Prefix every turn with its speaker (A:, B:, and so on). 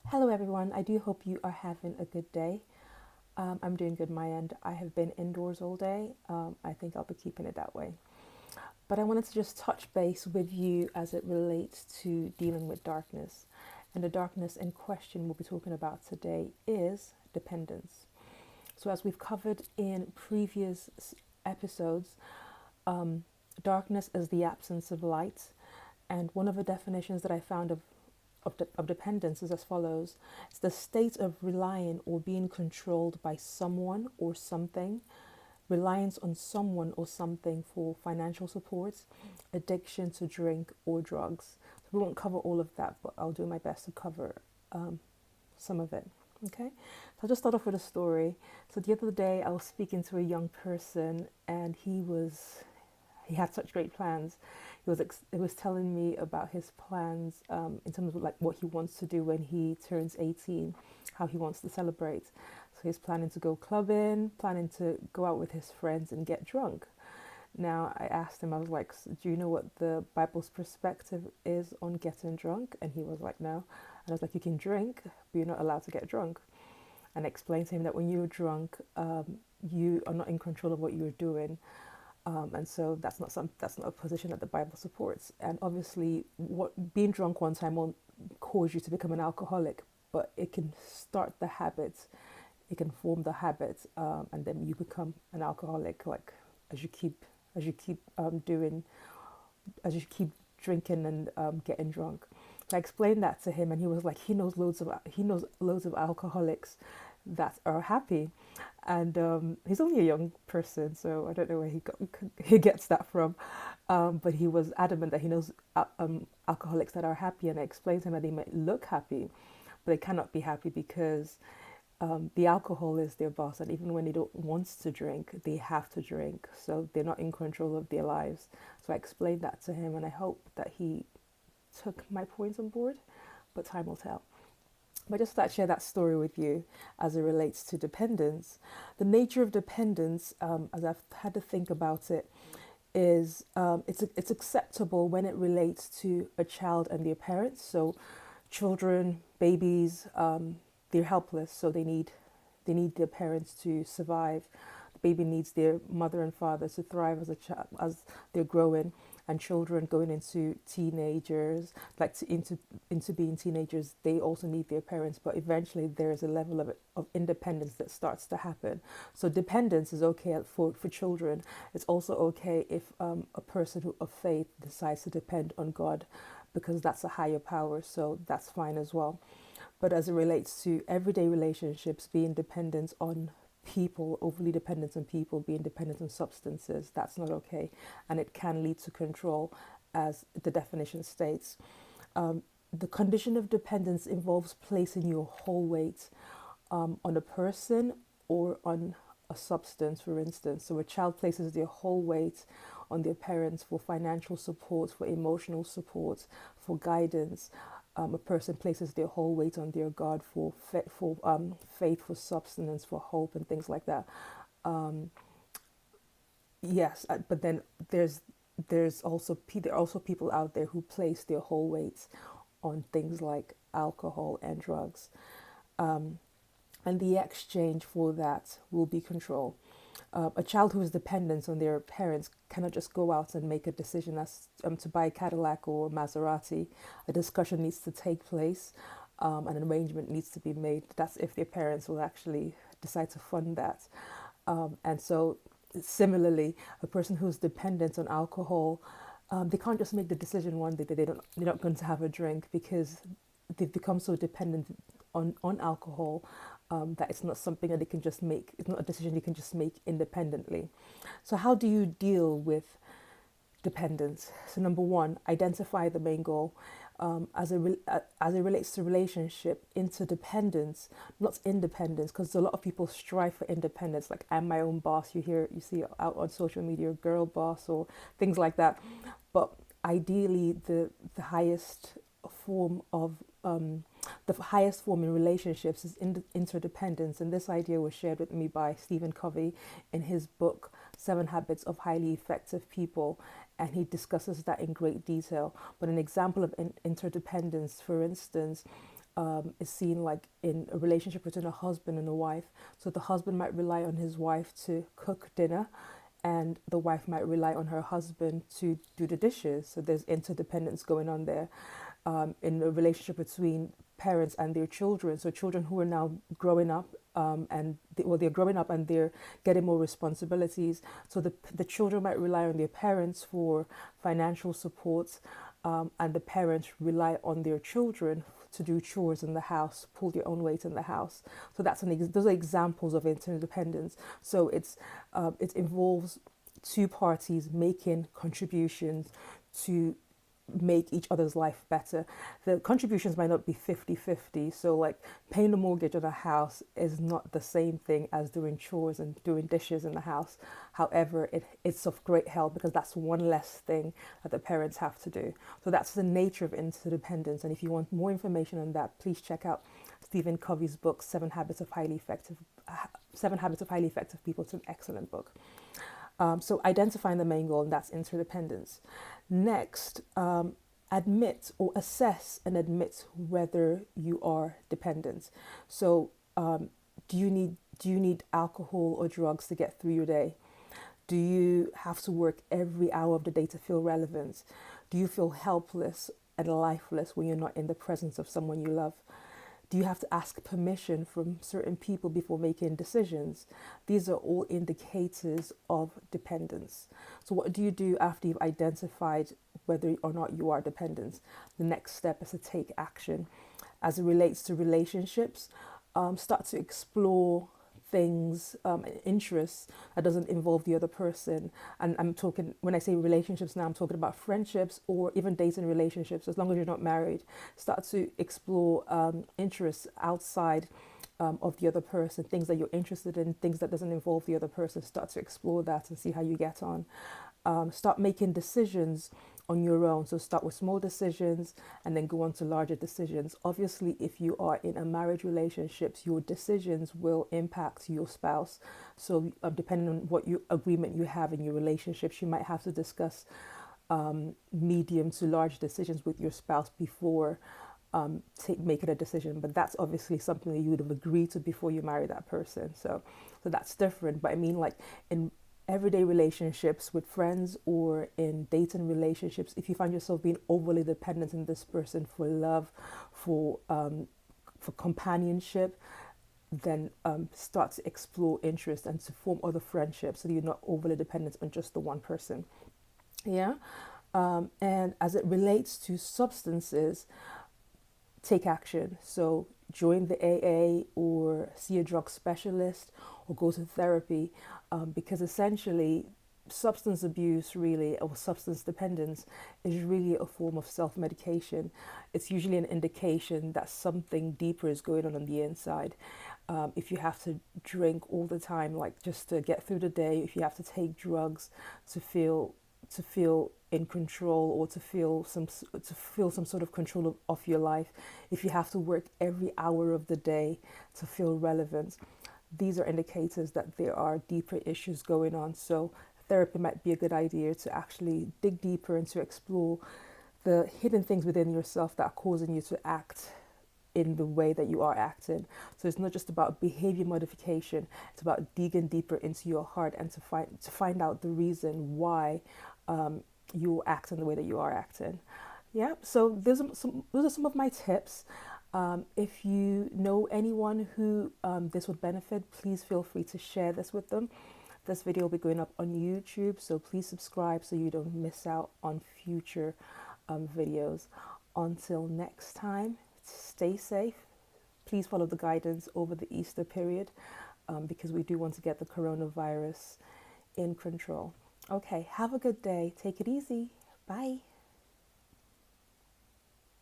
A: Hello, everyone. I do hope you are having a good day. I'm doing good my end. I have been indoors all day. I think I'll be keeping it that way. But I wanted to just touch base with you as it relates to dealing with darkness. And the darkness in question we'll be talking about today is dependence. So, as we've covered in previous episodes, darkness is the absence of light. And one of the definitions that I found of dependence is as follows: it's the state of relying or being controlled by someone or something, reliance on someone or something for financial support, addiction to drink or drugs. So we won't cover all of that, but I'll do my best to cover some of it. Okay, so I'll just start off with a story. So the other day I was speaking to a young person, and he had such great plans. He was telling me about his plans in terms of like what he wants to do when he turns 18, how he wants to celebrate. So he's planning to go clubbing, planning to go out with his friends and get drunk. Now I asked him, I was like, "Do you know what the Bible's perspective is on getting drunk?" And he was like, "No." And I was like, "You can drink, but you're not allowed to get drunk." And I explained to him that when you're drunk, you are not in control of what you're doing. And so that's not a position that the Bible supports. And obviously, what being drunk one time won't cause you to become an alcoholic, but it can start the habit. It can form the habit, and then you become an alcoholic. Like as you keep as you keep doing as you keep drinking and getting drunk. So I explained that to him, and he was like, he knows loads of alcoholics that are happy, and he's only a young person, so I don't know where he gets that from. But he was adamant that he knows alcoholics that are happy, and I explained to him that they might look happy, but they cannot be happy because the alcohol is their boss, and even when they don't want to drink, they have to drink. So they're not in control of their lives. So I explained that to him, and I hope that he took my points on board, but time will tell. But just to share that story with you as it relates to dependence. The nature of dependence, as I've had to think about it, is it's acceptable when it relates to a child and their parents. So children, babies, they're helpless, so they need their parents to survive. The baby needs their mother and father to thrive as a child as they're growing, and children going into teenagers, into being teenagers, they also need their parents. But eventually, there is a level of independence that starts to happen. So dependence is okay for children. It's also okay if a person of faith decides to depend on God, because that's a higher power. So that's fine as well. But as it relates to everyday relationships, being dependent on people, overly dependent on people, being dependent on substances, that's not okay. And it can lead to control, as the definition states. The condition of dependence involves placing your whole weight on a person or on a substance, for instance. So a child places their whole weight on their parents for financial support, for emotional support, for guidance. A person places their whole weight on their God for faith, for substance, for hope, and things like that. Yes, but then there are also people out there who place their whole weight on things like alcohol and drugs, and the exchange for that will be control. A child who is dependent on their parents cannot just go out and make a decision as to buy a Cadillac or Maserati. A discussion needs to take place, an arrangement needs to be made. That's if their parents will actually decide to fund that. And so, similarly, a person who's dependent on alcohol, they can't just make the decision one day that they're not going to have a drink, because they've become so dependent on alcohol, that it's not something that they can just make. It's not a decision you can just make independently. So how do you deal with dependence? So number one, identify the main goal. As it relates to relationship, interdependence, not independence, because a lot of people strive for independence. Like, I'm my own boss. You see out on social media, girl boss or things like that. But ideally, the highest form of the highest form in relationships is interdependence, and this idea was shared with me by Stephen Covey in his book Seven Habits of Highly Effective People, and he discusses that in great detail. But an example of interdependence, for instance, is seen like in a relationship between a husband and a wife. So the husband might rely on his wife to cook dinner, and the wife might rely on her husband to do the dishes. So there's interdependence going on there in a relationship between parents and their children. So children who are now growing up they're growing up and they're getting more responsibilities. So the children might rely on their parents for financial support, and the parents rely on their children to do chores in the house, pull their own weight in the house. So those are examples of interdependence. So it involves two parties making contributions to make each other's life better. The contributions might not be 50-50. So like paying the mortgage on a house is not the same thing as doing chores and doing dishes in the house. However, it's of great help because that's one less thing that the parents have to do. So that's the nature of interdependence. And if you want more information on that, please check out Stephen Covey's book, Seven Habits of Highly Effective People. It's an excellent book. So identifying the main goal, and that's interdependence. Next, admit or assess and admit whether you are dependent. So do you need alcohol or drugs to get through your day? Do you have to work every hour of the day to feel relevant? Do you feel helpless and lifeless when you're not in the presence of someone you love? Do you have to ask permission from certain people before making decisions? These are all indicators of dependence. So what do you do after you've identified whether or not you are dependent? The next step is to take action. As it relates to relationships, start to explore things, interests that doesn't involve the other person. And I'm talking, when I say relationships now, I'm talking about friendships or even dating relationships. As long as you're not married, start to explore interests outside of the other person, things that you're interested in, things that doesn't involve the other person. Start to explore that and see how you get on. Start making decisions on your own. So start with small decisions and then go on to larger decisions. Obviously, if you are in a marriage relationship, your decisions will impact your spouse. So depending on what agreement you have in your relationships, you might have to discuss medium to large decisions with your spouse before making a decision. But that's obviously something that you would have agreed to before you marry that person. So that's different. But I mean, like in everyday relationships with friends or in dating relationships, if you find yourself being overly dependent on this person for love, for companionship, then start to explore interest and to form other friendships so that you're not overly dependent on just the one person. Yeah. And as it relates to substances, take action. So join the AA or see a drug specialist or go to therapy, because essentially substance abuse really, or substance dependence, is really a form of self-medication. It's usually an indication that something deeper is going on the inside. If you have to drink all the time, like just to get through the day, if you have to take drugs to feel in control or to feel some sort of control of your life, if you have to work every hour of the day to feel relevant, these are indicators that there are deeper issues going on. So therapy might be a good idea to actually dig deeper and to explore the hidden things within yourself that are causing you to act in the way that you are acting. So it's not just about behavior modification, it's about digging deeper into your heart and to find out the reason why you act in the way that you are acting. Yeah, so those are some of my tips. If you know anyone who this would benefit, please feel free to share this with them. This video will be going up on YouTube, so please subscribe so you don't miss out on future videos. Until next time, stay safe. Please follow the guidance over the Easter period, because we do want to get the coronavirus in control. Okay, have a good day. Take it easy. Bye.